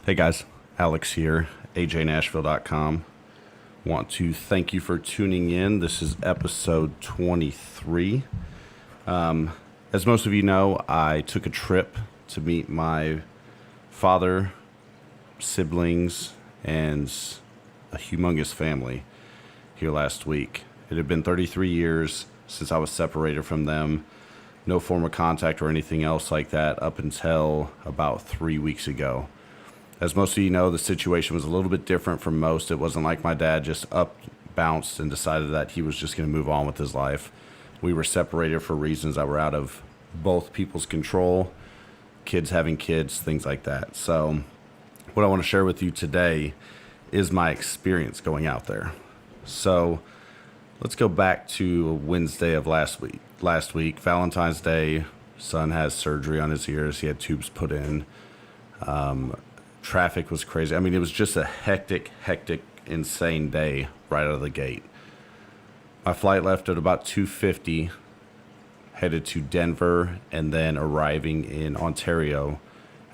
Hey guys, Alex here, ajnashville.com. Want to thank you for tuning in. This is episode 23. As most of you know, I took a trip to meet my father, siblings, and a humongous family here last week. It had been 33 years since I was separated from them. No form of contact or anything else like that up until about 3 weeks ago. As most of you know, the situation was a little bit different from most. It wasn't like my dad just up, bounced, and decided that he was just going to move on with his life. We were separated for reasons that were out of both people's control, kids having kids, things like that. So what I want to share with you today is my experience going out there. So let's go back to Wednesday of last week. Last week, Valentine's Day, son has surgery on his ears. He had tubes put in. Traffic was crazy. I mean, it was just a hectic, insane day right out of the gate. My flight left at about 2:50, headed to Denver, and then arriving in Ontario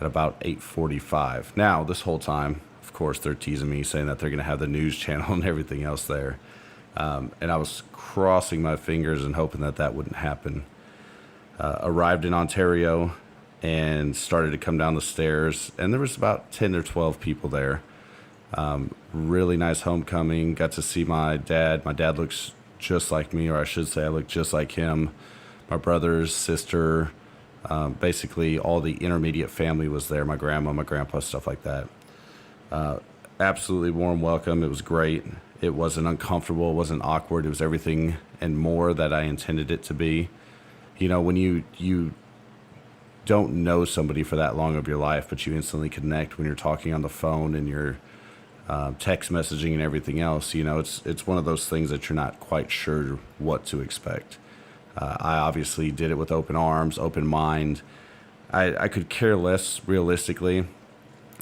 at about 8:45. Now, this whole time, of course, they're teasing me, saying that they're going to have the news channel and everything else there. And I was crossing my fingers and hoping that that wouldn't happen. Arrived in Ontario and started to come down the stairs, and there was about 10 or 12 people there. Really nice homecoming. Got to see my dad. My dad looks just like me, or I should say I look just like him. My brothers, sister, basically all the intermediate family was there. My grandma, my grandpa, stuff like that. Absolutely warm welcome. It was great. It wasn't uncomfortable. It wasn't awkward. It was everything and more that I intended it to be. You know, when you don't know somebody for that long of your life, but you instantly connect when you're talking on the phone and you're text messaging and everything else. You know, it's one of those things that you're not quite sure what to expect. I obviously did it with open arms, open mind. I could care less realistically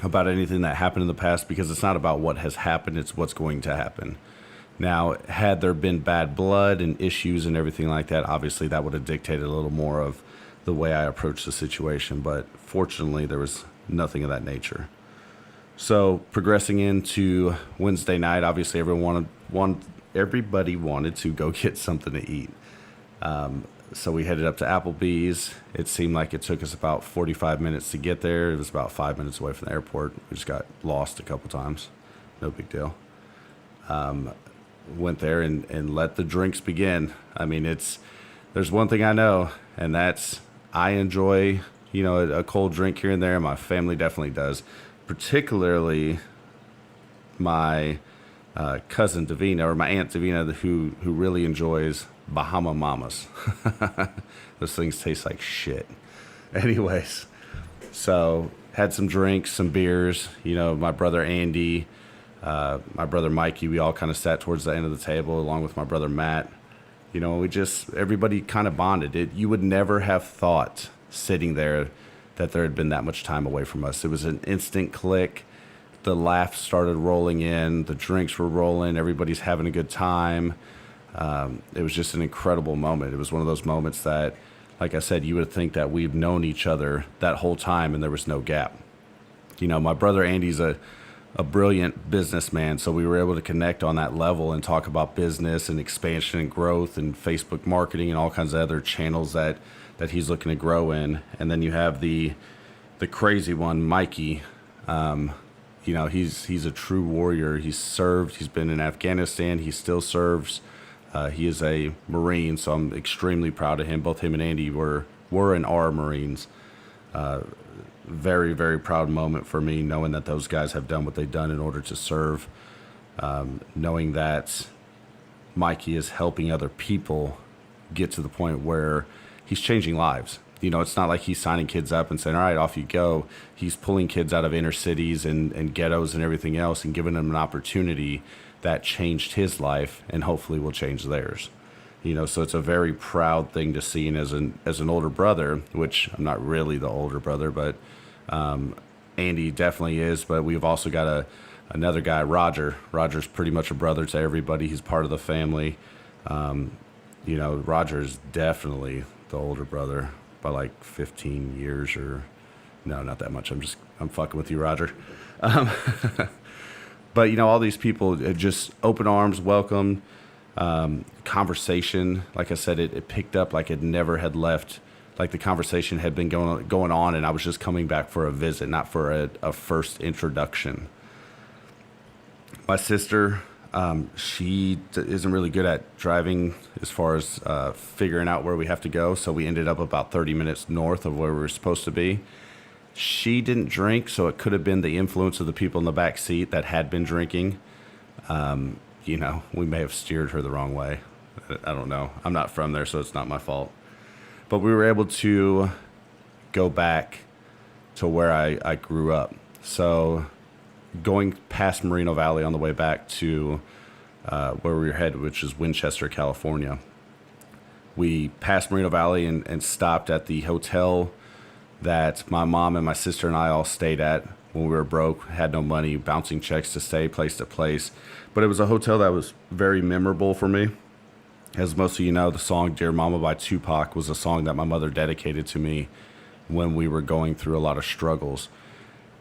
about anything that happened in the past, because it's not about what has happened, it's what's going to happen. Now, had there been bad blood and issues and everything like that, obviously that would have dictated a little more of the way I approached the situation, but fortunately there was nothing of that nature. So progressing into Wednesday night, obviously everybody wanted to go get something to eat. So we headed up to Applebee's. It seemed like it took us about 45 minutes to get there. It was about 5 minutes away from the airport. We just got lost a couple times. No big deal. Went there and let the drinks begin. I mean, there's one thing I know, and that's I enjoy, a cold drink here and there. My family definitely does, particularly my cousin Davina, or my aunt Davina, who really enjoys Bahama Mamas. Those things taste like shit. Anyways, so had some drinks, some beers. My brother Andy, my brother Mikey, we all kind of sat towards the end of the table along with my brother Matt. Everybody kind of bonded. You would never have thought sitting there that there had been that much time away from us. It was an instant click. The laughs started rolling in. The drinks were rolling. Everybody's having a good time. It was just an incredible moment. It was one of those moments that, like I said, you would think that we've known each other that whole time and there was no gap. My brother Andy's a brilliant businessman, so we were able to connect on that level and talk about business and expansion and growth and Facebook marketing and all kinds of other channels that he's looking to grow in. And then you have the crazy one, Mikey. He's a true warrior. He's served. He's been in Afghanistan. He still serves. He is a Marine, so I'm extremely proud of him. Both him and Andy were and are Marines. Very, very proud moment for me, knowing that those guys have done what they've done in order to serve. Knowing that Mikey is helping other people get to the point where he's changing lives. It's not like he's signing kids up and saying, all right, off you go. He's pulling kids out of inner cities and ghettos and everything else and giving them an opportunity that changed his life and hopefully will change theirs. So it's a very proud thing to see. And as an older brother, which I'm not really the older brother, but Andy definitely is. But we've also got another guy, Roger. Roger's pretty much a brother to everybody. He's part of the family. Roger's definitely the older brother by like 15 years or No, not that much. I'm fucking with you, Roger. Um, but all these people just open arms, welcome, conversation. Like I said, it picked up like it never had left. Like the conversation had been going on, and I was just coming back for a visit, not for a first introduction. My sister, she isn't really good at driving as far as figuring out where we have to go. So we ended up about 30 minutes north of where we were supposed to be. She didn't drink, so it could have been the influence of the people in the back seat that had been drinking. We may have steered her the wrong way. I don't know. I'm not from there, so it's not my fault. But we were able to go back to where I grew up. So going past Moreno Valley on the way back to where we were headed, which is Winchester, California. We passed Moreno Valley and stopped at the hotel that my mom and my sister and I all stayed at when we were broke, had no money, bouncing checks to stay place to place. But it was a hotel that was very memorable for me. As most of you know, the song Dear Mama by Tupac was a song that my mother dedicated to me when we were going through a lot of struggles.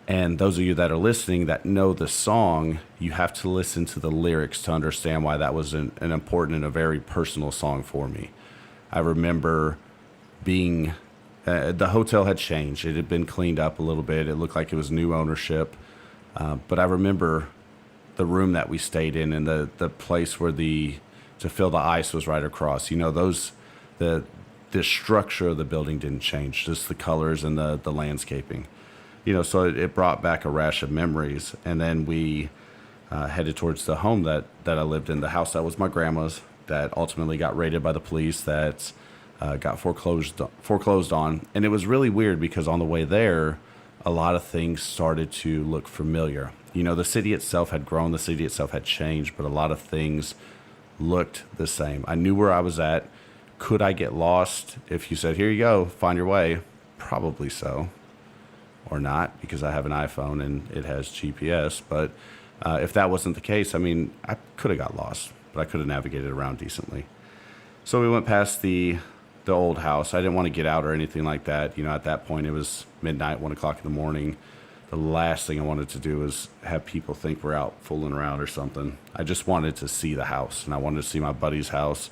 And those of you that are listening that know the song, you have to listen to the lyrics to understand why that was an important and a very personal song for me. I remember being, the hotel had changed. It had been cleaned up a little bit. It looked like it was new ownership. But I remember the room that we stayed in and the place where to fill the ice was right across. The structure of the building didn't change, just the colors and the landscaping. So it brought back a rash of memories. And then we headed towards the home that I lived in, the house that was my grandma's, that ultimately got raided by the police, that got foreclosed on. And it was really weird because on the way there, a lot of things started to look familiar. The city itself had grown, the city itself had changed, but a lot of things looked the same. I knew where I was at. Could I get lost if you said, here you go, find your way? Probably so. Or not, because I have an iPhone and it has GPS. But if that wasn't the case, I could have got lost, but I could have navigated around decently. So we went past the old house. I didn't want to get out or anything like that. At that point, it was midnight, 1 o'clock in the morning. The last thing I wanted to do was have people think we're out fooling around or something. I just wanted to see the house, and I wanted to see my buddy's house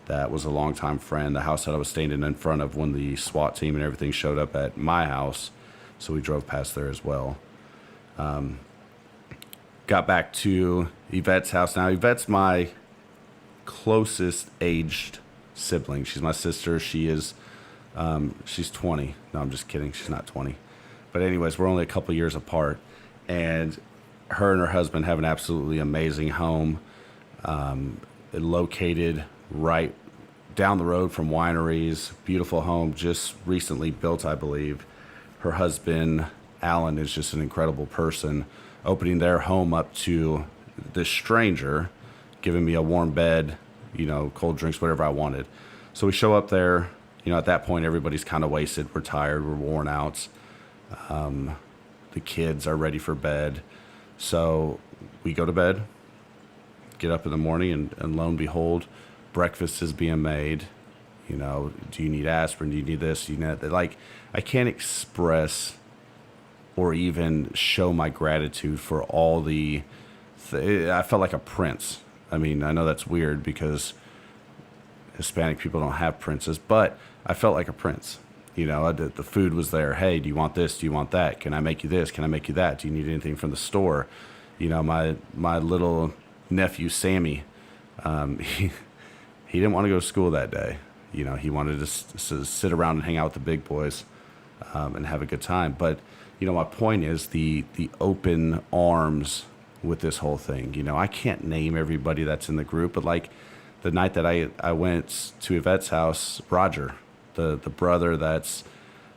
that was a longtime friend, the house that I was standing in front of when the SWAT team and everything showed up at my house. So we drove past there as well. Got back to Yvette's house. Now, Yvette's my closest aged sibling. She's my sister. She's 20. No, I'm just kidding. She's not 20. But anyways, we're only a couple years apart. And her husband have an absolutely amazing home, located right down the road from wineries. Beautiful home, just recently built, I believe. Her husband, Alan, is just an incredible person, opening their home up to this stranger, giving me a warm bed, cold drinks, whatever I wanted. So we show up there. At that point, everybody's kind of wasted. We're tired. We're worn out. The kids are ready for bed. So we go to bed, get up in the morning, and lo and behold, breakfast is being made. Do you need aspirin? Do you need this? Do you need that? Like, I can't express or even show my gratitude for all I felt like a prince. I know that's weird because Hispanic people don't have princes, but I felt like a prince. The food was there. Hey, do you want this? Do you want that? Can I make you this? Can I make you that? Do you need anything from the store? My little nephew, Sammy, he didn't want to go to school that day. He wanted to sit around and hang out with the big boys and have a good time. But, my point is the open arms with this whole thing. I can't name everybody that's in the group, but like the night that I went to Yvette's house, Roger, the brother that's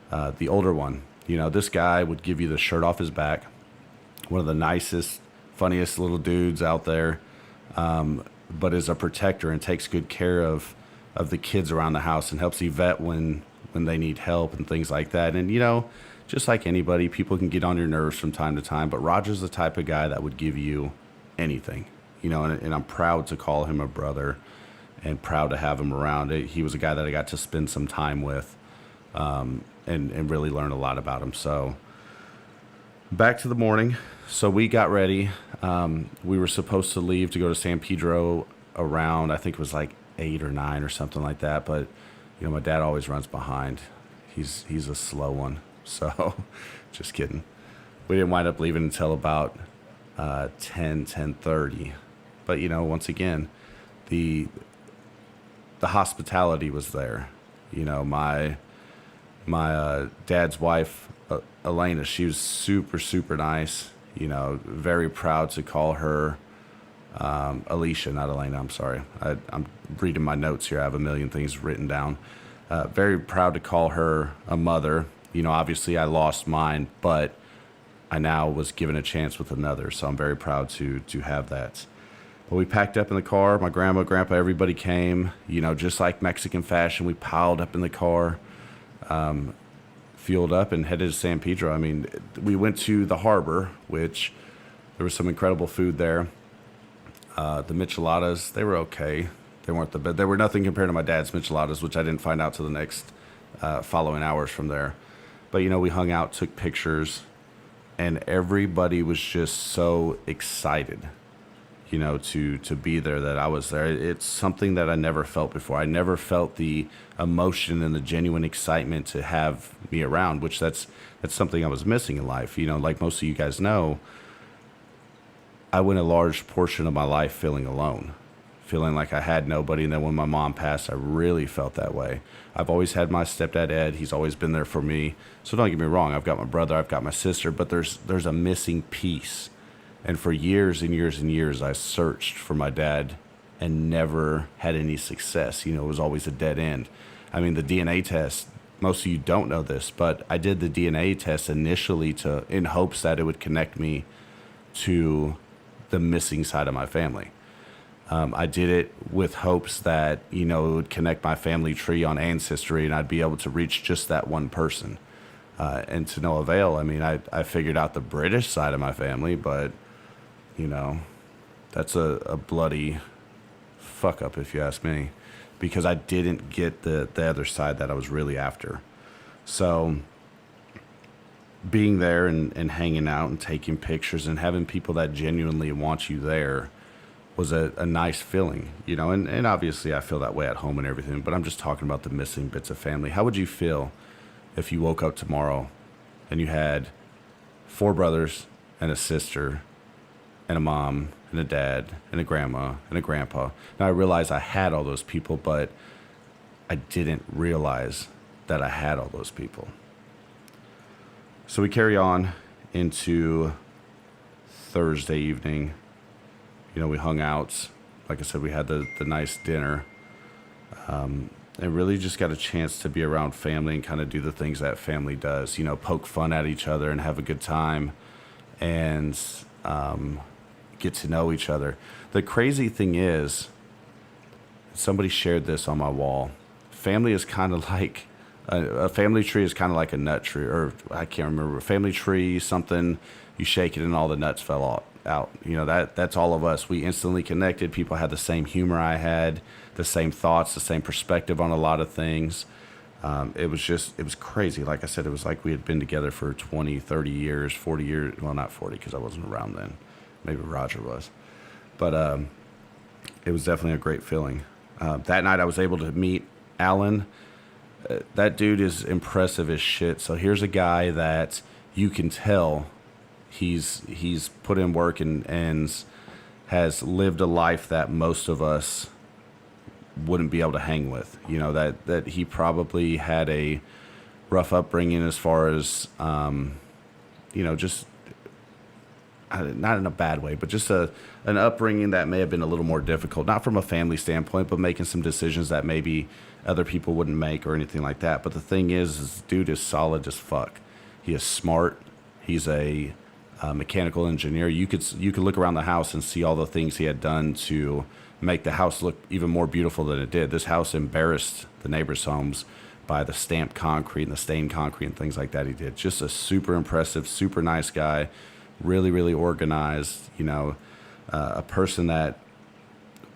the older one, this guy would give you the shirt off his back. One of the nicest, funniest little dudes out there, but is a protector and takes good care of the kids around the house and helps Yvette when they need help and things like that. And, just like anybody, people can get on your nerves from time to time, but Roger's the type of guy that would give you anything, and I'm proud to call him a brother and proud to have him around. He was a guy that I got to spend some time with. and really learn a lot about him. So back to the morning. So we got ready. We were supposed to leave to go to San Pedro around, I think it was like 8 or 9 or something like that. But, my dad always runs behind. He's a slow one. So just kidding. We didn't wind up leaving until about 10:30. But, once again, the hospitality was there. My dad's wife, Elena, she was super, super nice. Very proud to call her Alicia, not Elena. I'm sorry. I'm reading my notes here. I have a million things written down. Very proud to call her a mother. Obviously I lost mine, but I now was given a chance with another. So I'm very proud to have that. But we packed up in the car. My grandma, grandpa, everybody came. Just like Mexican fashion, we piled up in the car. Fueled up and headed to San Pedro. I mean, we went to the harbor, which there was some incredible food there. The micheladas, they were okay. They weren't the best. They were nothing compared to my dad's micheladas, which I didn't find out till the next following hours from there. But, we hung out, took pictures, and everybody was just so excited, to be there, that I was there. It's something that I never felt before. I never felt the emotion and the genuine excitement to have me around, which that's something I was missing in life. Like most of you guys know, I went a large portion of my life feeling alone, feeling like I had nobody. And then when my mom passed, I really felt that way. I've always had my stepdad, Ed. He's always been there for me. So don't get me wrong. I've got my brother, I've got my sister, but there's a missing piece. And for years and years and years, I searched for my dad and never had any success. It was always a dead end. I mean, the DNA test, most of you don't know this, but I did the DNA test initially in hopes that it would connect me to the missing side of my family. I did it with hopes that, it would connect my family tree on Ancestry and I'd be able to reach just that one person. And to no avail. I mean, I figured out the British side of my family, but that's a bloody fuck up if you ask me, because I didn't get the other side that I was really after. So being there and hanging out and taking pictures and having people that genuinely want you there was a nice feeling, and obviously I feel that way at home and everything, but I'm just talking about the missing bits of family. How would you feel if you woke up tomorrow and you had 4 brothers and a sister and a mom and a dad and a grandma and a grandpa? Now I realize I had all those people, but I didn't realize that I had all those people. So we carry on into Thursday evening. We hung out. Like I said, we had the nice dinner. And really just got a chance to be around family and kind of do the things that family does, poke fun at each other and have a good time and get to know each other. The crazy thing is, somebody shared this on my wall. Family is kind of like, a family tree is kind of like a nut tree, or I can't remember, a family tree, something, you shake it and all the nuts fell out. That's all of us. We instantly connected. People had the same humor I had, the same thoughts, the same perspective on a lot of things. It was crazy. Like I said, it was like we had been together for 20, 30 years, 40 years. Well, not 40 because I wasn't around then. Maybe Roger was. But it was definitely a great feeling. That night I was able to meet Alan. That dude is impressive as shit. So here's a guy that you can tell he's put in work and has lived a life that most of us wouldn't be able to hang with. That he probably had a rough upbringing as far as just not in a bad way, but just an upbringing that may have been a little more difficult, not from a family standpoint, but making some decisions that maybe other people wouldn't make or anything like that. But the thing is dude is solid as fuck. He is smart. He's a mechanical engineer. You could look around the house and see all the things he had done to make the house look even more beautiful than it did. This house embarrassed the neighbors' homes by the stamped concrete and the stained concrete and things like that he did. Just a super impressive, super nice guy, really, really organized, a person that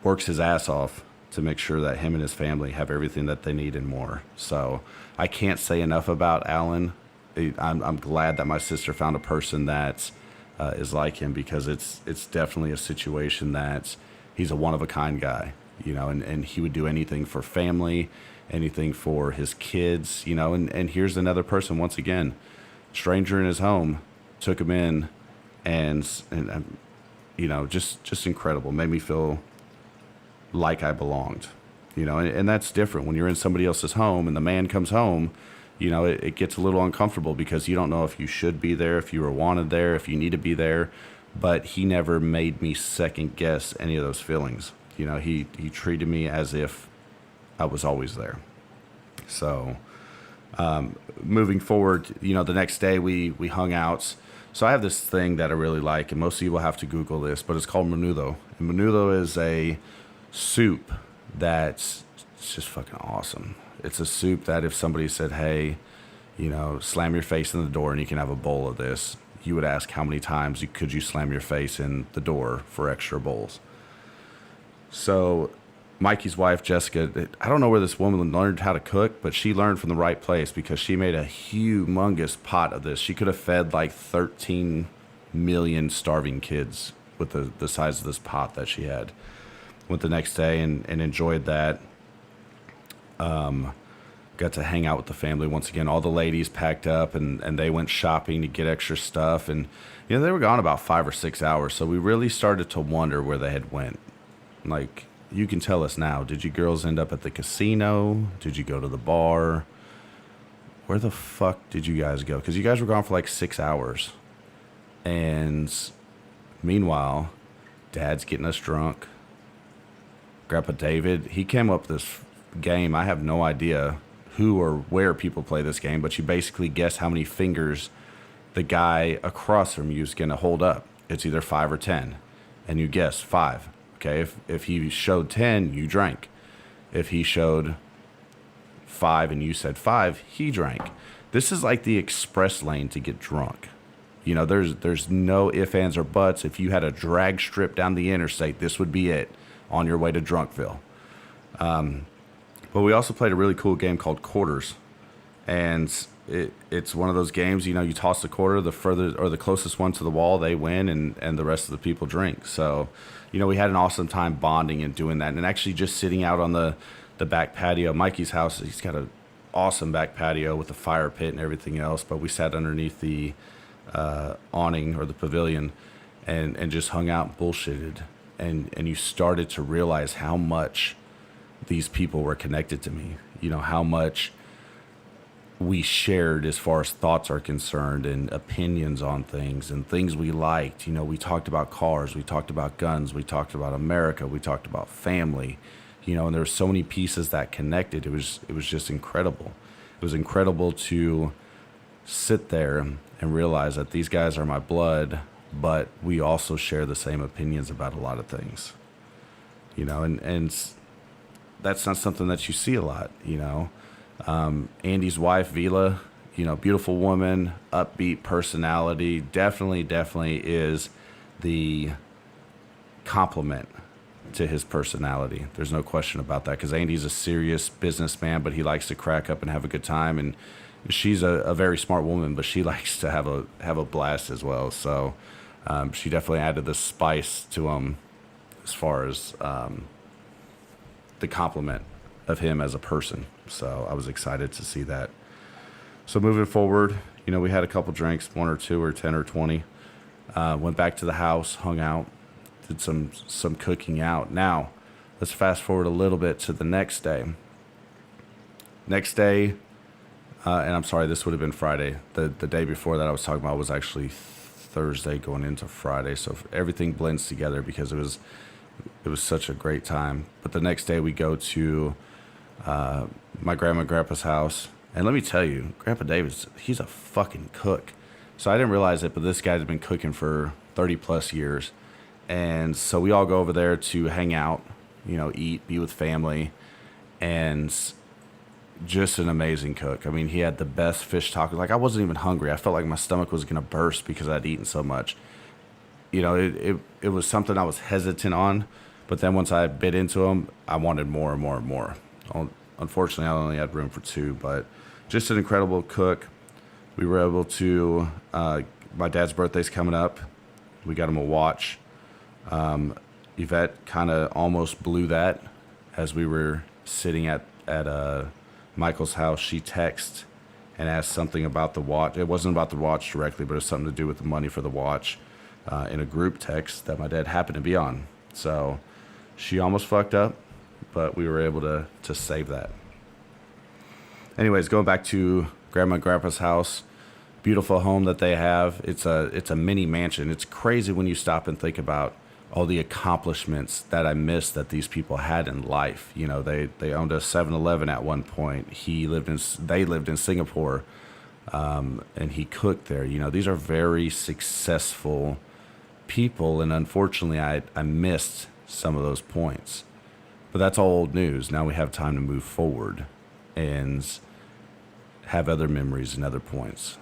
works his ass off to make sure that him and his family have everything that they need and more. So I can't say enough about Alan. I'm glad that my sister found a person that is like him, because it's definitely a situation that he's a one of a kind guy, and he would do anything for family, anything for his kids, and here's another person, once again, stranger in his home, took him in, and just incredible. Made me feel like I belonged, and that's different when you're in somebody else's home and the man comes home. It gets a little uncomfortable because you don't know if you should be there, if you were wanted there, if you need to be there. But he never made me second guess any of those feelings. He treated me as if I was always there. So moving forward, the next day we hung out. So I have this thing that I really like, and most of you will have to Google this, but it's called menudo. And menudo is a soup that's just fucking awesome. It's a soup that if somebody said, hey, slam your face in the door and you can have a bowl of this, you would ask how many times could you slam your face in the door for extra bowls. So Mikey's wife, Jessica, I don't know where this woman learned how to cook, but she learned from the right place, because she made a humongous pot of this. She could have fed like 13 million starving kids with the size of this pot that she had. Went the next day and enjoyed that. Got to hang out with the family once again. All the ladies packed up and they went shopping to get extra stuff. And, they were gone about 5 or 6 hours. So we really started to wonder where they had went. Like, you can tell us now. Did you girls end up at the casino? Did you go to the bar? Where the fuck did you guys go? Because you guys were gone for like 6 hours. And meanwhile, Dad's getting us drunk. Grandpa David, he came up with this game. I have no idea who or where people play this game, but you basically guess how many fingers the guy across from you is going to hold up. It's either 5 or 10, and you guess 5. Okay, if he showed 10, you drank. If he showed 5 and you said 5, he drank. This is like the express lane to get drunk. There's no ifs, ands, or buts. If you had a drag strip down the interstate, this would be it on your way to Drunkville. But we also played a really cool game called Quarters. And it's one of those games, you toss the quarter, the further or the closest one to the wall, they win, and the rest of the people drink. So, we had an awesome time bonding and doing that. And actually just sitting out on the back patio. Mikey's house, he's got an awesome back patio with a fire pit and everything else. But we sat underneath the awning or the pavilion and just hung out and bullshitted. And you started to realize how much these people were connected to me. How much we shared as far as thoughts are concerned and opinions on things and things we liked. We talked about cars, we talked about guns, we talked about America, we talked about family, and there were so many pieces that connected. It was just incredible. It was incredible to sit there and realize that these guys are my blood, but we also share the same opinions about a lot of things, and that's not something that you see a lot, Andy's wife, Vila, beautiful woman, upbeat personality, definitely is the complement to his personality. There's no question about that, because Andy's a serious businessman, but he likes to crack up and have a good time. And she's a very smart woman, but she likes to have a blast as well. So she definitely added the spice to him as far as the compliment of him as a person. So I was excited to see that. So moving forward, we had a couple drinks, 1 or 2 or 10 or 20. Went back to the house, hung out, did some cooking out. Now, let's fast forward a little bit to the next day. Next day, and I'm sorry, this would have been Friday. The day before that I was talking about was actually Thursday going into Friday. So everything blends together because it was such a great time. But the next day we go to my grandma and grandpa's house. And let me tell you, Grandpa David's, he's a fucking cook. So I didn't realize it, but this guy's been cooking for 30 plus years. And so we all go over there to hang out, eat, be with family. And just an amazing cook. I mean, he had the best fish tacos. Like, I wasn't even hungry. I felt like my stomach was going to burst because I'd eaten so much. It was something I was hesitant on, But then once I bit into them, I wanted more and more and more. Unfortunately, I only had room for two, but just an incredible cook. We were able to, my dad's birthday's coming up. We got him a watch. Yvette kind of almost blew that as we were sitting at Michael's house. She texted and asked something about the watch. It wasn't about the watch directly, but it was something to do with the money for the watch in a group text that my dad happened to be on. So she almost fucked up, but we were able to save that. Anyways, going back to Grandma and Grandpa's house, beautiful home that they have. It's a mini mansion. It's crazy when you stop and think about all the accomplishments that I missed that these people had in life. You know, they owned a 7-Eleven at one point. They lived in Singapore, and he cooked there. You know, these are very successful people, and unfortunately, I missed some of those points. But that's all old news. Now we have time to move forward and have other memories and other points.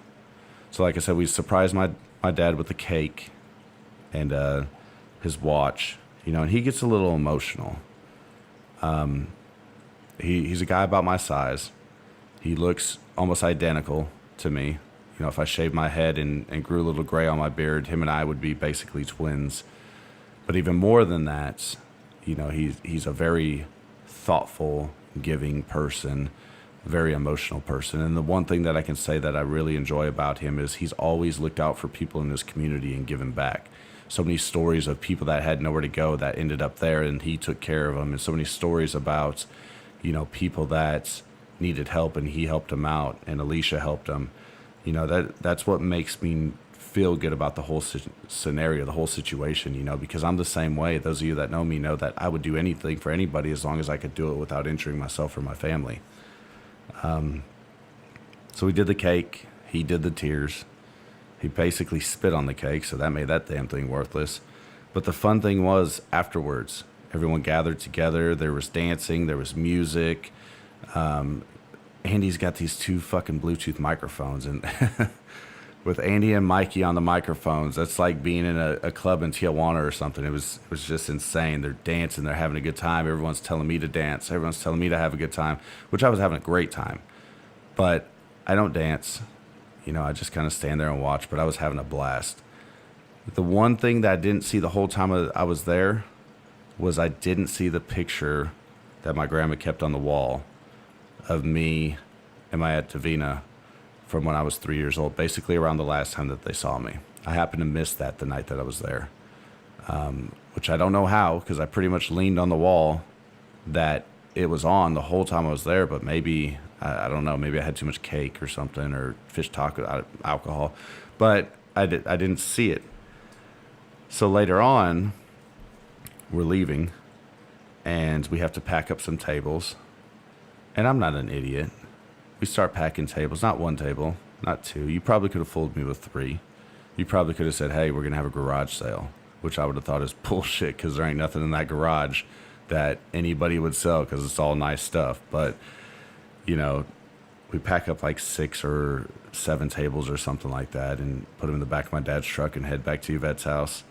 So like I said, we surprised my dad with the cake and his watch, you know, and he gets a little emotional. He's a guy about my size. He looks almost identical to me. You know, if I shaved my head and grew a little gray on my beard, him and I would be basically twins. But even more than that, you know, he's a very thoughtful, giving person, very emotional person. And the one thing that I can say that I really enjoy about him is he's always looked out for people in his community and given back. So many stories of people that had nowhere to go that ended up there and he took care of them. And so many stories about, you know, people that needed help and he helped them out and Alicia helped them. You know, that's what makes me feel good about the whole scenario, the whole situation, you know, because I'm the same way. Those of you that know me know that I would do anything for anybody as long as I could do it without injuring myself or my family. So we did the cake. He did the tears. He basically spit on the cake, so that made that damn thing worthless. But the fun thing was afterwards, everyone gathered together. There was dancing. There was music. Andy's got these two fucking Bluetooth microphones, and with Andy and Mikey on the microphones, that's like being in a club in Tijuana or something. It was just insane. They're dancing. They're having a good time. Everyone's telling me to dance. Everyone's telling me to have a good time, which I was having a great time. But I don't dance. You know, I just kind of stand there and watch, but I was having a blast. The one thing that I didn't see the whole time I was there was I didn't see the picture that my grandma kept on the wall of me and my Aunt Davina from when I was 3 years old, basically around the last time that they saw me. I happened to miss that the night that I was there, which I don't know how, because I pretty much leaned on the wall that it was on the whole time I was there, but maybe, I don't know, maybe I had too much cake or something, or fish taco alcohol, but I didn't see it. So later on, we're leaving, and we have to pack up some tables, and I'm not an idiot. We start packing tables, not one table, not two. You probably could have fooled me with three. You probably could have said, hey, we're going to have a garage sale, which I would have thought is bullshit because there ain't nothing in that garage that anybody would sell because it's all nice stuff. But, you know, we pack up like 6 or 7 tables or something like that and put them in the back of my dad's truck and head back to Yvette's house,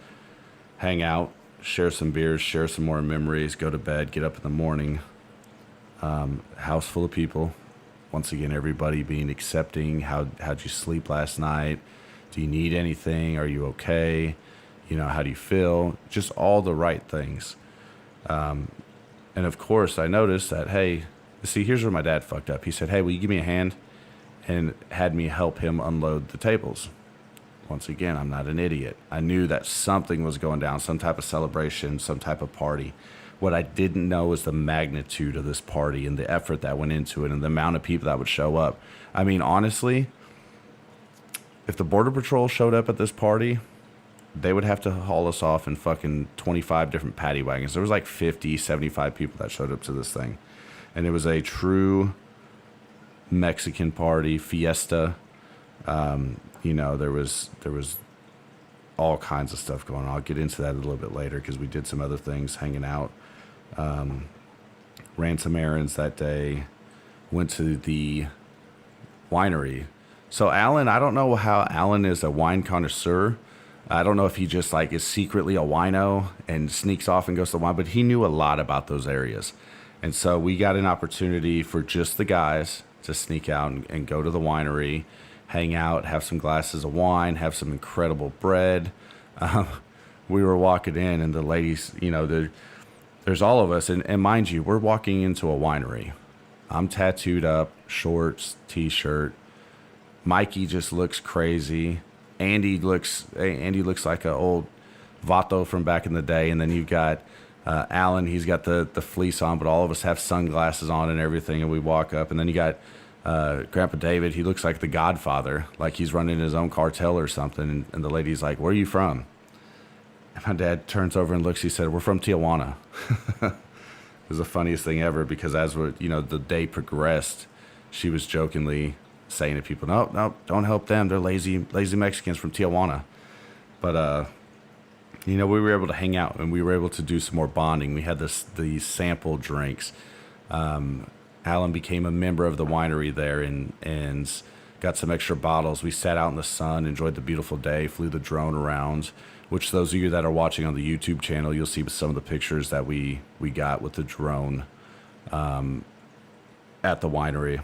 hang out, share some beers, share some more memories, go to bed, get up in the morning. House full of people. Once again, everybody being accepting. How'd you sleep last night? Do you need anything? Are you okay? You know, how do you feel? Just all the right things. And of course, I noticed that, hey, see, here's where my dad fucked up. He said, hey, will you give me a hand? And had me help him unload the tables. Once again, I'm not an idiot. I knew that something was going down, some type of celebration, some type of party. What I didn't know was the magnitude of this party and the effort that went into it and the amount of people that would show up. I mean, honestly, if the Border Patrol showed up at this party, they would have to haul us off in fucking 25 different paddy wagons. There was like 50, 75 people that showed up to this thing. And it was a true Mexican party, fiesta. You know, there was all kinds of stuff going on. I'll get into that a little bit later because we did some other things hanging out. Ran some errands that day, went to the winery. So Alan, I don't know how Alan is a wine connoisseur. I don't know if he just like is secretly a wino and sneaks off and goes to the wine, but he knew a lot about those areas. And so we got an opportunity for just the guys to sneak out and go to the winery, hang out, have some glasses of wine, have some incredible bread. Um, we were walking in, and the ladies, there's all of us. And mind you, we're walking into a winery. I'm tattooed up, shorts, t-shirt. Mikey just looks crazy. Andy looks like an old Vato from back in the day. And then you've got Alan, he's got the fleece on, but all of us have sunglasses on and everything, and we walk up. And then you got Grandpa David. He looks like the Godfather, like he's running his own cartel or something. And the lady's like, "Where are you from?" And my dad turns over and looks. He said, "We're from Tijuana." It was the funniest thing ever, because as the day progressed, she was jokingly saying to people, "No, don't help them. They're lazy Mexicans from Tijuana." But we were able to hang out, and we were able to do some more bonding. We had these sample drinks. Alan became a member of the winery there and got some extra bottles. We sat out in the sun, enjoyed the beautiful day, flew the drone around, which those of you that are watching on the YouTube channel, you'll see some of the pictures that we got with the drone at the winery.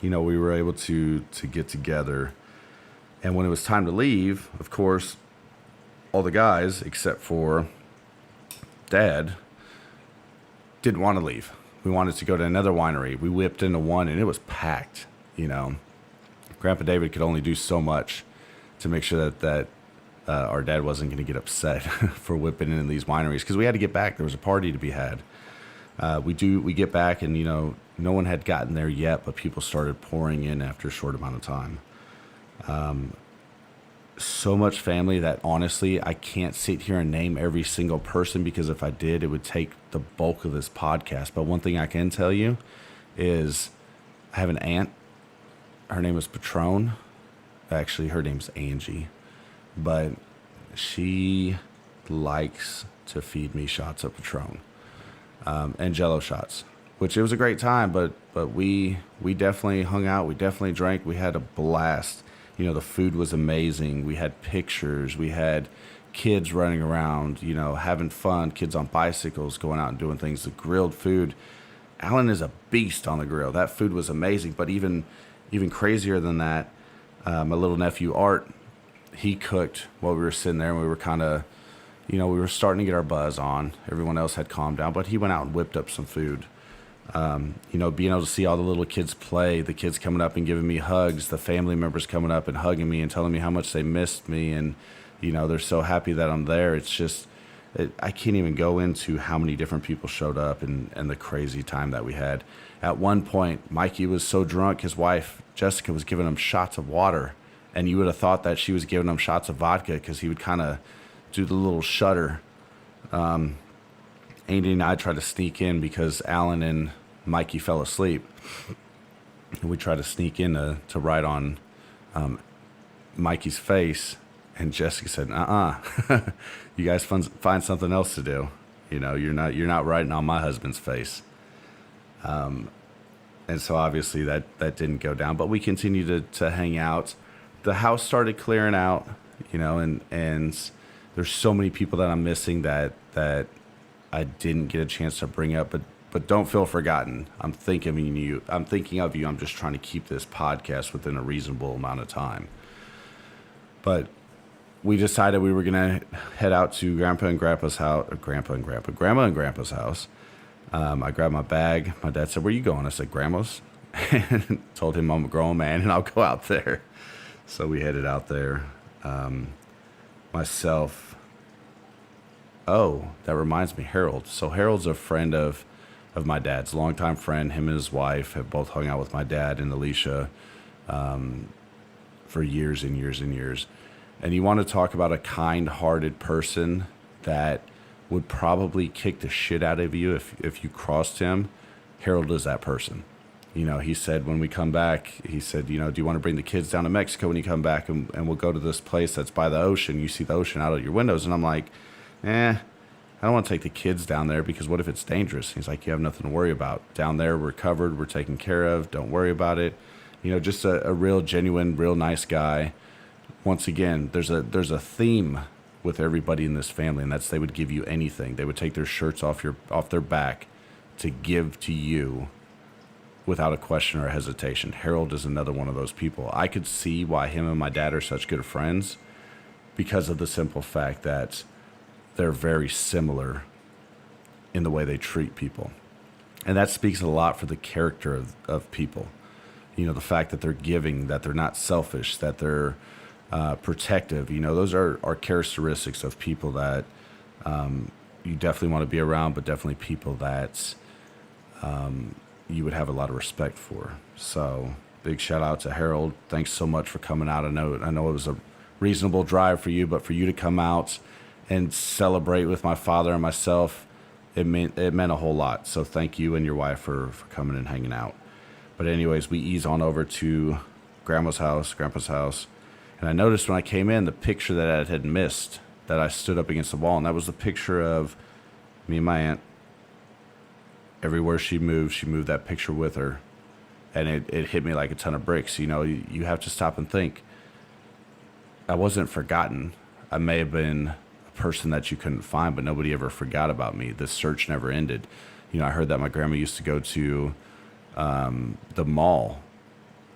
We were able to get together. And when it was time to leave, of course, all the guys, except for Dad, didn't want to leave. We wanted to go to another winery. We whipped into one, and it was packed. Grandpa David could only do so much to make sure that our dad wasn't going to get upset for whipping in these wineries, because we had to get back. There was a party to be had. We get back, and no one had gotten there yet, but people started pouring in after a short amount of time. So much family that honestly I can't sit here and name every single person, because if I did, it would take the bulk of this podcast. But one thing I can tell you is I have an aunt. Her name is Patron. Actually, her name's Angie, but she likes to feed me shots of Patron and Jello shots, which it was a great time. But we definitely hung out. We definitely drank. We had a blast. The food was amazing. We had pictures. We had kids running around, having fun, kids on bicycles going out and doing things. The grilled food. Alan is a beast on the grill. That food was amazing. But even crazier than that, my little nephew Art, he cooked while we were sitting there, and we were kind of, we were starting to get our buzz on. Everyone else had calmed down, but he went out and whipped up some food. Being able to see all the little kids play, the kids coming up and giving me hugs, the family members coming up and hugging me and telling me how much they missed me, and they're so happy that I'm there. It's just, I can't even go into how many different people showed up and the crazy time that we had. At one point, Mikey was so drunk, his wife Jessica was giving him shots of water, and you would have thought that she was giving him shots of vodka, because he would kind of do the little shudder. Andy and I tried to sneak in because Alan and Mikey fell asleep. And we tried to sneak in to ride on Mikey's face. And Jessica said, you guys find something else to do. You're not riding on my husband's face. And so obviously that didn't go down. But we continued to hang out. The house started clearing out, and there's so many people that I'm missing that I didn't get a chance to bring up, but don't feel forgotten. I'm thinking of you. I'm just trying to keep this podcast within a reasonable amount of time. But we decided we were gonna head out to Grandma and Grandpa's house. I grabbed my bag. My dad said, "Where you going?" I said, "Grandma's." And told him I'm a grown man and I'll go out there. So we headed out there. Myself. Oh, that reminds me, Harold. So Harold's a friend of my dad's, longtime friend. Him and his wife have both hung out with my dad and Alicia for years and years and years. And you want to talk about a kind-hearted person that would probably kick the shit out of you if you crossed him. Harold is that person. He said when we come back, he said, do you want to bring the kids down to Mexico when you come back, and we'll go to this place that's by the ocean. You see the ocean out of your windows. And I'm like, I don't want to take the kids down there, because what if it's dangerous? He's like, you have nothing to worry about. Down there, we're covered. We're taken care of. Don't worry about it. Just a real genuine, real nice guy. once again, there's a theme with everybody in this family, and that's they would give you anything. They would take their shirts off their back to give to you without a question or a hesitation. Harold is another one of those people. I could see why him and my dad are such good friends because of the simple fact that they're very similar in the way they treat people. And that speaks a lot for the character of people. You know, the fact that they're giving, that they're not selfish, that they're protective. You know, those are characteristics of people that you definitely want to be around, but definitely people that you would have a lot of respect for. So big shout out to Harold. Thanks so much for coming out. I know it was a reasonable drive for you, but for you to come out and celebrate with my father and myself, it meant a whole lot. So thank you and your wife for coming and hanging out. But anyways, we ease on over to Grandpa's house. And I noticed when I came in, the picture that I had missed, that I stood up against the wall, and that was the picture of me and my aunt. Everywhere she moved that picture with her. And it hit me like a ton of bricks. You know, you have to stop and think. I wasn't forgotten. I may have been a person that you couldn't find, but nobody ever forgot about me. The search never ended. You know, I heard that my grandma used to go to the mall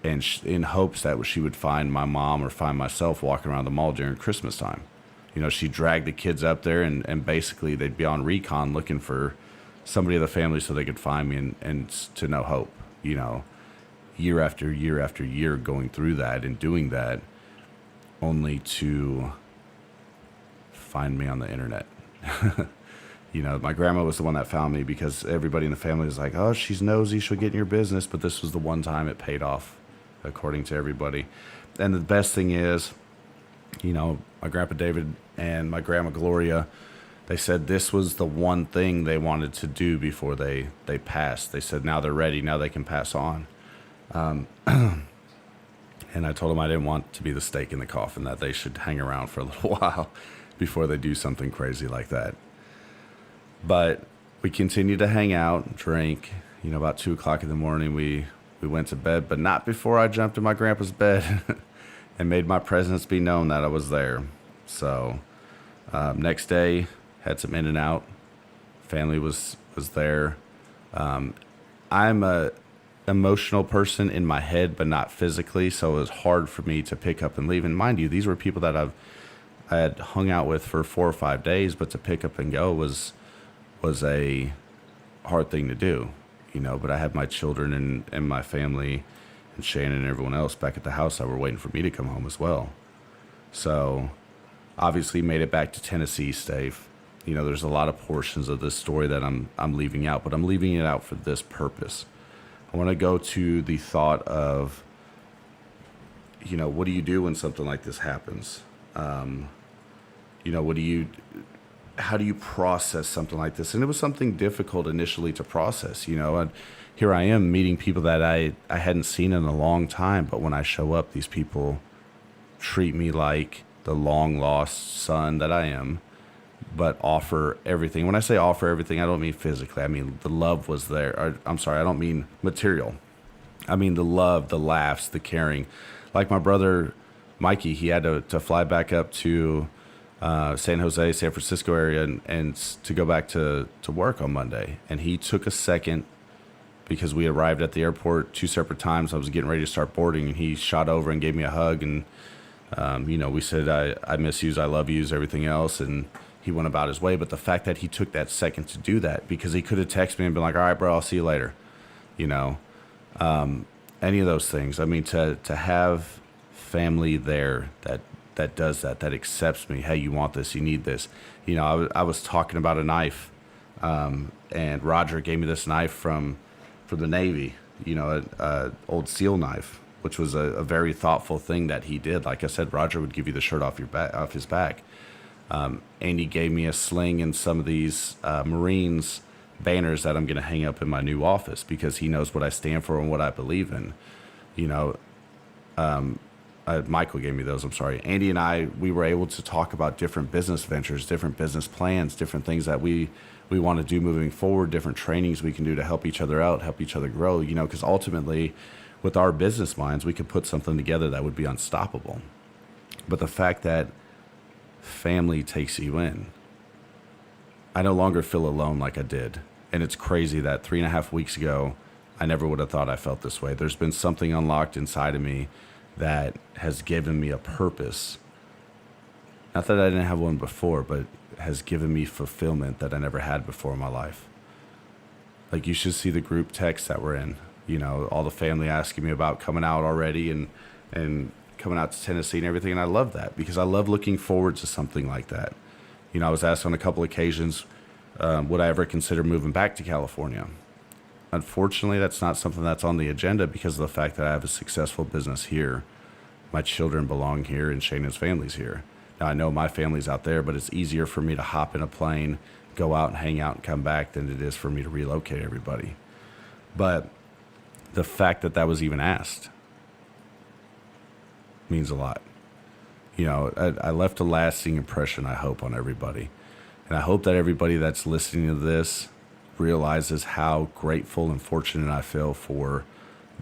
and in hopes that she would find my mom or find myself walking around the mall during Christmas time. You know, she'd drag the kids up there and basically they'd be on recon looking for somebody of the family so they could find me and to no hope. You know, year after year after year going through that and doing that only to find me on the internet. You know, my grandma was the one that found me because everybody in the family was like, oh, she's nosy, she'll get in your business. But this was the one time it paid off, according to everybody. And the best thing is, you know, my grandpa David and my grandma Gloria, they said this was the one thing they wanted to do before they passed. They said now they're ready, now they can pass on. And I told them I didn't want to be the stake in the coffin, that they should hang around for a little while before they do something crazy like that. But we continued to hang out, drink. You know, about 2 o'clock in the morning, we went to bed, but not before I jumped in my grandpa's bed and made my presence be known that I was there. So next day, had some in and out. Family was there. I'm a emotional person in my head, but not physically, so it was hard for me to pick up and leave. And mind you, these were people that I had hung out with for 4 or 5 days, but to pick up and go was a hard thing to do, you know. But I had my children and my family and Shannon and everyone else back at the house that were waiting for me to come home as well. So obviously made it back to Tennessee safe. You know, there's a lot of portions of this story that I'm leaving out, but I'm leaving it out for this purpose. I want to go to the thought of, you know, what do you do when something like this happens? You know, how do you process something like this? And it was something difficult initially to process, you know. And here I am meeting people that I hadn't seen in a long time, but when I show up, these people treat me like the long lost son that I am, but offer everything. When I say offer everything, I don't mean physically. I mean the love was there. I'm sorry, I don't mean material. I mean the love, the laughs, the caring. Like my brother Mikey, he had to fly back up to San Jose, San Francisco area and to go back to work on Monday. And he took a second because we arrived at the airport 2 separate times. I was getting ready to start boarding, and he shot over and gave me a hug. And, you know, we said, I miss yous, I love yous, everything else. And he went about his way. But the fact that he took that second to do that, because he could have texted me and been like, all right, bro, I'll see you later. You know, any of those things. I mean, to have family there that does that accepts me. Hey, you want this, you need this. You know, I was talking about a knife, and Roger gave me this knife from the Navy, you know, a old SEAL knife, which was a very thoughtful thing that he did. Like I said, Roger would give you the shirt off his back. And he gave me a sling and some of these Marines banners that I'm going to hang up in my new office because he knows what I stand for and what I believe in. You know, Michael gave me those, I'm sorry. Andy and we were able to talk about different business ventures, different business plans, different things that we want to do moving forward, different trainings we can do to help each other out, help each other grow, you know, because ultimately with our business minds, we could put something together that would be unstoppable. But the fact that family takes you in, I no longer feel alone like I did. And it's crazy that 3.5 weeks ago, I never would have thought I felt this way. There's been something unlocked inside of me that has given me a purpose. Not that I didn't have one before, but has given me fulfillment that I never had before in my life. Like, you should see the group text that we're in. You know, all the family asking me about coming out already and coming out to Tennessee and everything. And I love that because I love looking forward to something like that. You know, I was asked on a couple occasions, would I ever consider moving back to California? Unfortunately, that's not something that's on the agenda because of the fact that I have a successful business here. My children belong here and Shayna's family's here. Now, I know my family's out there, but it's easier for me to hop in a plane, go out and hang out and come back than it is for me to relocate everybody. But the fact that that was even asked means a lot. You know, I left a lasting impression, I hope, on everybody. And I hope that everybody that's listening to this realizes how grateful and fortunate I feel for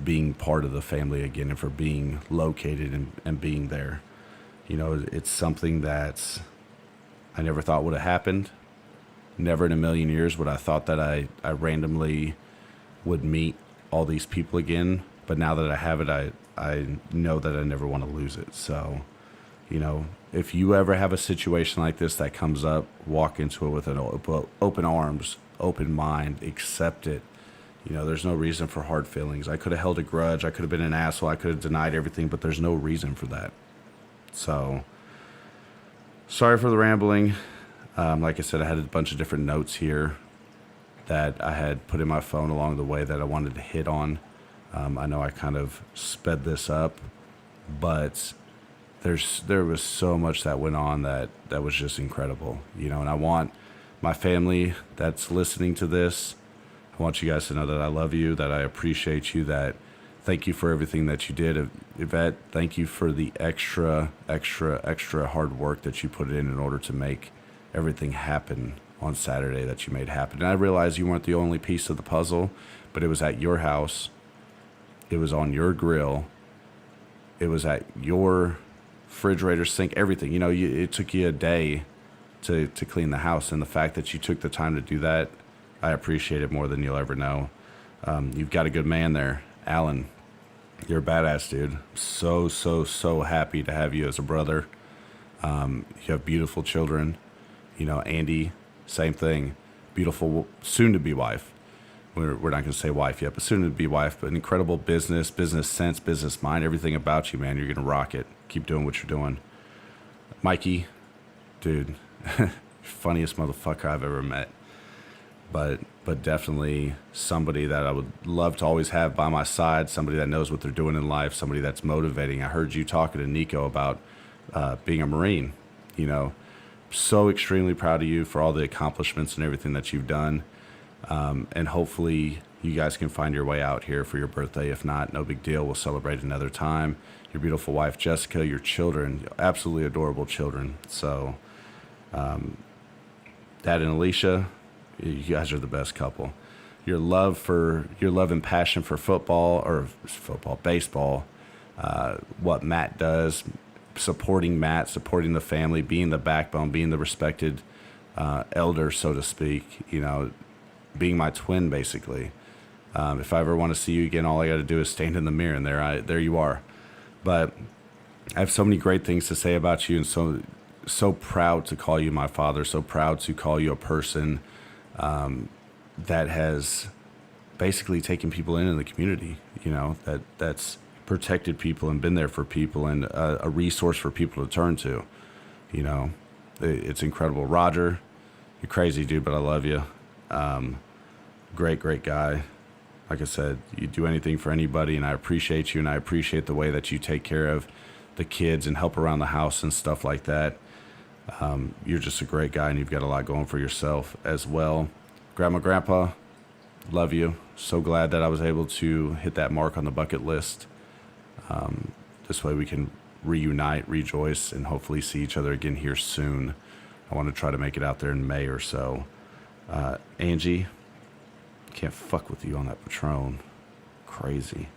being part of the family again and for being located and being there. You know, it's something that I never thought would have happened. Never in a million years would I thought that I randomly would meet all these people again. But now that I have it, I know that I never want to lose it. So, you know, if you ever have a situation like this that comes up, walk into it with an open arms, open mind, accept it. You know, there's no reason for hard feelings. I could have held a grudge. I could have been an asshole. I could have denied everything, but there's no reason for that. So, sorry for the rambling. Like I said, I had a bunch of different notes here that I had put in my phone along the way that I wanted to hit on. I know I kind of sped this up, but there was so much that went on that was just incredible, you know. And I want my family that's listening to this, I want you guys to know that I love you, that I appreciate you, that thank you for everything that you did. Yvette, thank you for the extra hard work that you put in order to make everything happen on Saturday that you made happen. And I realize you weren't the only piece of the puzzle, but it was at your house. It was on your grill. It was at your refrigerator, sink, everything. You know, it took you a day to clean the house. And the fact that you took the time to do that, I appreciate it more than you'll ever know. You've got a good man there, Alan. You're a badass, dude. So happy to have you as a brother. You have beautiful children. You know, Andy, same thing. Beautiful, soon-to-be wife. We're not going to say wife yet, but soon-to-be wife. But an incredible business sense, business mind, everything about you, man. You're going to rock it. Keep doing what you're doing. Mikey, dude, funniest motherfucker I've ever met. But definitely somebody that I would love to always have by my side, somebody that knows what they're doing in life, somebody that's motivating. I heard you talking to Nico about being a Marine. You know, so extremely proud of you for all the accomplishments and everything that you've done. And hopefully you guys can find your way out here for your birthday. If not, no big deal. We'll celebrate another time. Your beautiful wife, Jessica, your children, absolutely adorable children. So, Dad and Alicia, you guys are the best couple. Your love and passion for baseball, what Matt does, supporting Matt, supporting the family, being the backbone, being the respected elder, so to speak, you know, being my twin, basically. If I ever want to see you again, all I got to do is stand in the mirror, and there you are. But I have so many great things to say about you, and so proud to call you my father, so proud to call you a person that has basically taken people in the community, you know, that's protected people and been there for people and a resource for people to turn to. You know, it's incredible. Roger, you're crazy, dude, but I love you. Great guy. Like I said, you do anything for anybody, and I appreciate you, and I appreciate the way that you take care of the kids and help around the house and stuff like that. You're just a great guy, and you've got a lot going for yourself as well. Grandma, Grandpa, love you. So glad that I was able to hit that mark on the bucket list. This way we can reunite, rejoice, and hopefully see each other again here soon. I want to try to make it out there in May or so. Angie, can't fuck with you on that Patron. Crazy.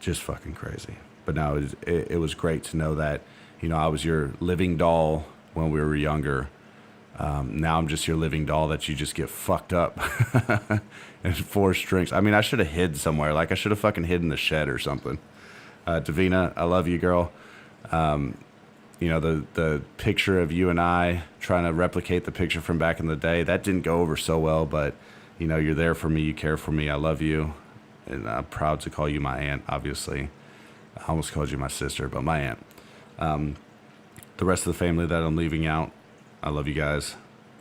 Just fucking crazy. But no, it was great to know that You know, I was your living doll when we were younger. Now I'm just your living doll that you just get fucked up and 4 strings. I mean, I should have hid somewhere. Like I should have fucking hid in the shed or something. Davina, I love you, girl. You know, the picture of you and I trying to replicate the picture from back in the day, that didn't go over so well, but you know, you're there for me, you care for me, I love you, and I'm proud to call you my aunt, obviously. I almost called you my sister, but my aunt. The rest of the family that I'm leaving out, I love you guys.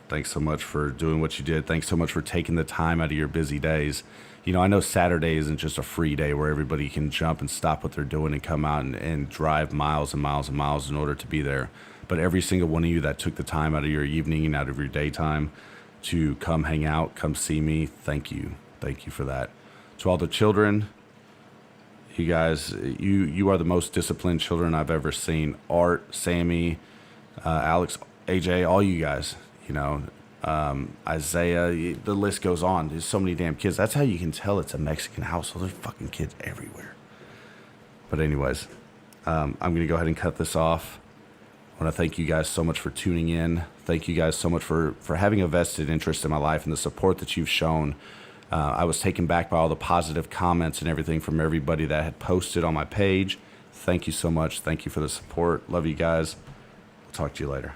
Thanks so much for doing what you did. Thanks so much for taking the time out of your busy days. You know, I know Saturday isn't just a free day where everybody can jump and stop what they're doing and come out and drive miles and miles and miles in order to be there. But every single one of you that took the time out of your evening and out of your daytime to come hang out, come see me, thank you. Thank you for that. To all the children, you guys, you are the most disciplined children I've ever seen. Art, Sammy, Alex, AJ, all you guys, you know, Isaiah, the list goes on. There's so many damn kids. That's how you can tell it's a Mexican household. There's fucking kids everywhere. But anyways, I'm going to go ahead and cut this off. I want to thank you guys so much for tuning in. Thank you guys so much for having a vested interest in my life and the support that you've shown. I was taken back by all the positive comments and everything from everybody that had posted on my page. Thank you so much. Thank you for the support. Love you guys. I'll talk to you later.